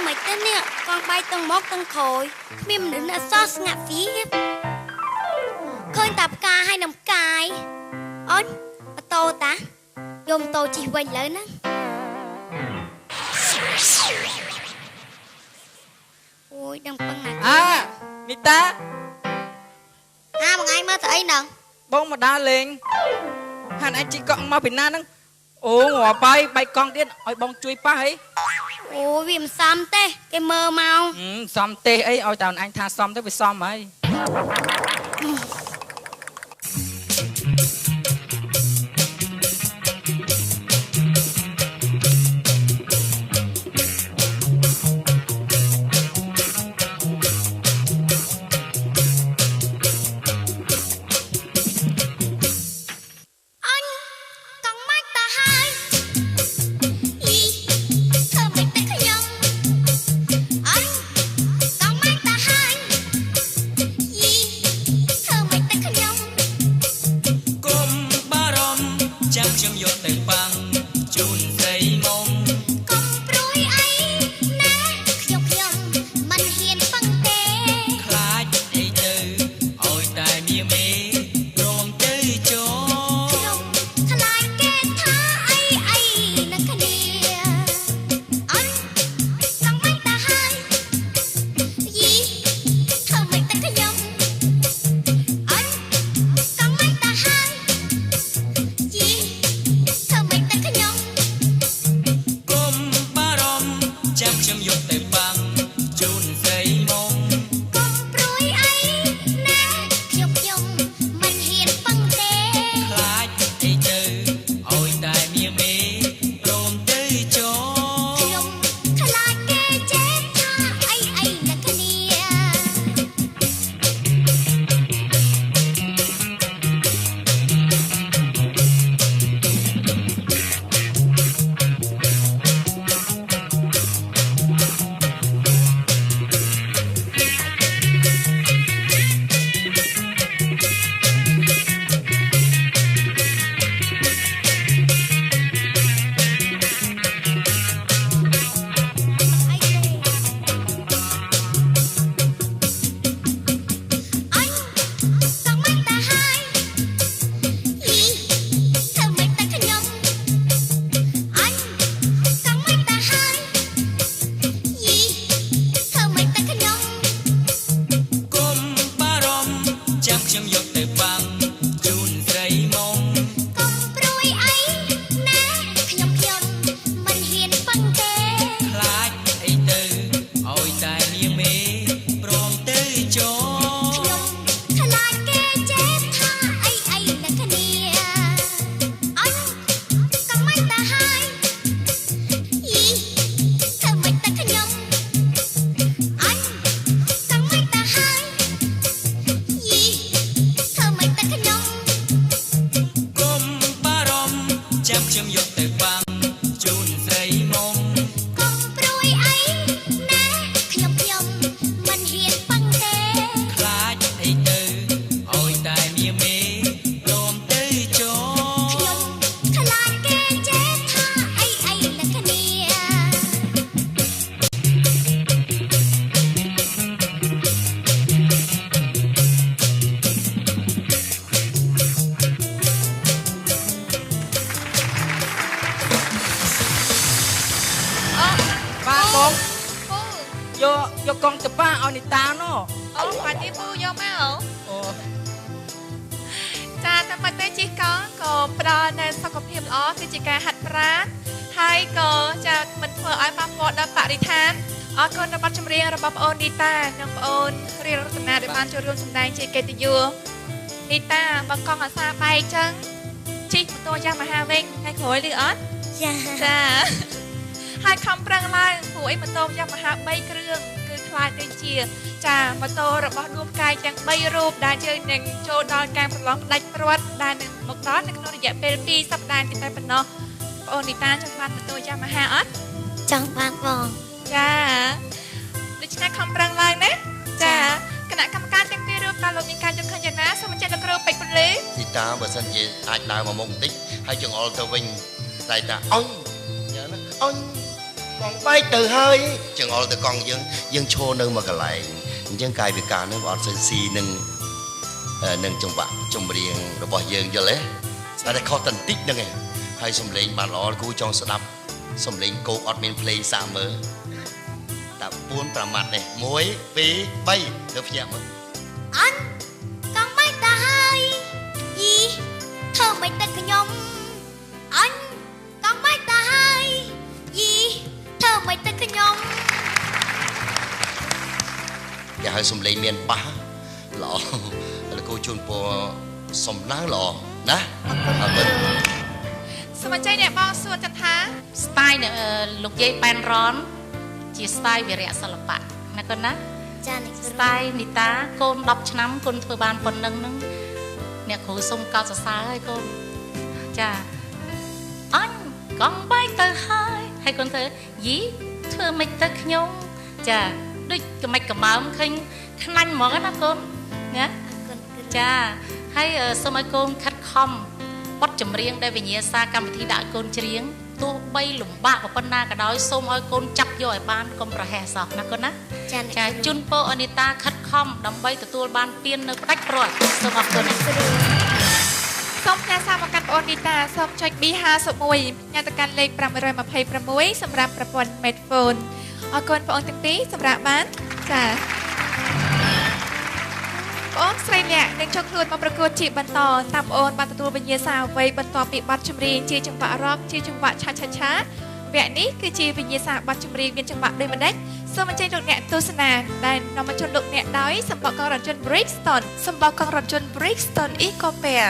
មិនទេនេះកងបាយទាំងមកទាំងក្រោយគ្មានមនុស្សណាសោះស្ងាត់ពីឃើញតែផ្កាហើយនឹងផ្កាយអូនម៉ូតូតាយកម៉ូតូជិះវិញលើហ្នឹងអូយដឹងពឹងណានីតាបងឯងមើលទៅអីហ្នឹងបងមកដើរលេងហានឯងជីកង់មកពីណាហ្នឹងអូងាប់បាយកង់ទៀតឲ្យបងជួយប៉ះអីអូវាមិនសមទេគេមើលមកសមទេអីឲ្យតែអញថាសមទៅវាសមហើយយកកង់ទៅប៉ាឲ្យនីតាណូអូបាត់នេះពូយកមកអូចាតែមកតែជិះកង់ក៏ផ្ដល់នូវសុខភាពល្អគឺជាការហាត់ប្រាណហើយក៏ចាមិនធ្វើឲ្យប៉ះពាល់ដល់បរិស្ថានអរគុណដល់បទចម្រៀងរបស់បងអូននីតានិងបងអូនរៀលរតនាដែលបានចូលរួមសម្ដែងជាកិត្តិយសនីតាបើកង់អាសាបែកចឹងជិះម៉ូតូយ៉ាម៉ាហាវិញថ្ងៃក្រោយឬអត់ចាហើយខំប្រឹងឡើងព្រោះអីម៉ូតូយ៉ាម៉ាហា3គ្រឿងគឺខ្លាចទៅជាចាម៉ូតូរបស់ដួងផ្កាយទាំង3រូបដែលយើងនឹងចូលដល់ការប្រឡងផ្ដាច់ព្រាត់ដែលនឹងមកដល់នៅក្នុងរយៈពេល2សប្តាហ៍ទៀតតែប៉ុណ្ណោះបងអូននីតាចង់បានម៉ូតូយ៉ាម៉ាហាអត់ចង់បានបងចាដូច្នេះខំប្រឹងឡើងណាចាគណៈកម្មការទាំងពីររូបតើលោកមានការយល់ឃើញយ៉ាងណាសូមអញ្ជើញលោកគ្រូពេជ្រពលីទីតាបើសិនជាអាចដើរមកមុខបន្តិចហើយចង្អុលទៅវិញតែតាអុញយ៉ាងណាអុញ កងបែកទៅហើយចង្អុលទៅកងយើងឈរនៅមួយកន្លែងអញ្ចឹងកាយវិការនឹងអត់សូវស៊ីនឹងចង្វាក់ចម្រៀងរបស់យើងយល់ទេតែខុសតន្តិចហ្នឹងឯងហើយសំឡេងបានល្អគូចង់ស្ដាប់សំឡេងគោកអត់មានភ្លេងសាកមើលតែ4 5ម៉ាត់នេះ1 2 3ទៅភ្ញាក់មើលអញកងបែកទៅហើយយីធ្វើមិនទឹកខ្ញុំអញកងបែកទៅហើយយីធ្វើមិនទឹកខ្ញុំយ៉ាឲ្យសំឡេងមានបាសល្អលោកគូជូនពរសំណាងល្អណាអរគុណសូមអញ្ជើញអ្នកបងសួរចាត់ថា style លោកយាយប៉ែនរ៉នជា style វិរៈសិល្បៈណាកូនណាចាអ្នកគ្រូ style នីតាកូន10ឆ្នាំកូនធ្វើបានប៉ុណ្ណឹងហ្នឹងអ្នកគ្រូសូមកោតសរសើរឲ្យកូនចាអញកង់បែកទៅហើយកូនធ្វើយីធ្វើមិនទៅខ្ញុំចាដូចក្មិចកំើមឃើញខ្នាញ់ហ្មងណាកូនណាចាហើយសូមឲ្យកូនខិតខំបទចម្រៀងដែលវិញ្ញាសាកម្មវិធីដាក់កូនច្រៀងទោះបីលំបាកប៉ុណ្ណាក៏ដោយសូមឲ្យកូនចាប់យកឲ្យបានកុំប្រហែសសោះណាកូនណាចាជូនពរអនីតាខិតខំដើម្បីទទួលបានពាននៅផ្ដាច់ព្រាត់សូមអរគុណសូមផ្ញើសារមកកាន់បងអូននីតាសូមចុច B51 ផ្ញើទៅកាន់លេខ526សម្រាប់ប្រព័ន្ធ Medphone អរគុណបងអូនទាំងពីរសម្រាប់បានចាបងស្រីអ្នកនឹងចុះខ្លួនមកប្រកួតជាបន្តតាមបងអូនបានទទួលវិញ្ញាសាអ្វីបន្ទាប់ពីបទចម្រៀងជាចង្វាក់រ៉ុកជាចង្វាក់ឆាឆាឆាវគ្គនេះគឺជាវិញ្ញាសាបទចម្រៀងមានចង្វាក់ដូចម្ដេចសូមអញ្ជើញលោកអ្នកទស្សនាដែលនាំមកជូនលោកអ្នកដោយសម្បកកងរថយន្ត Brixton សម្បកកងរថយន្ត Brixton Eco Pair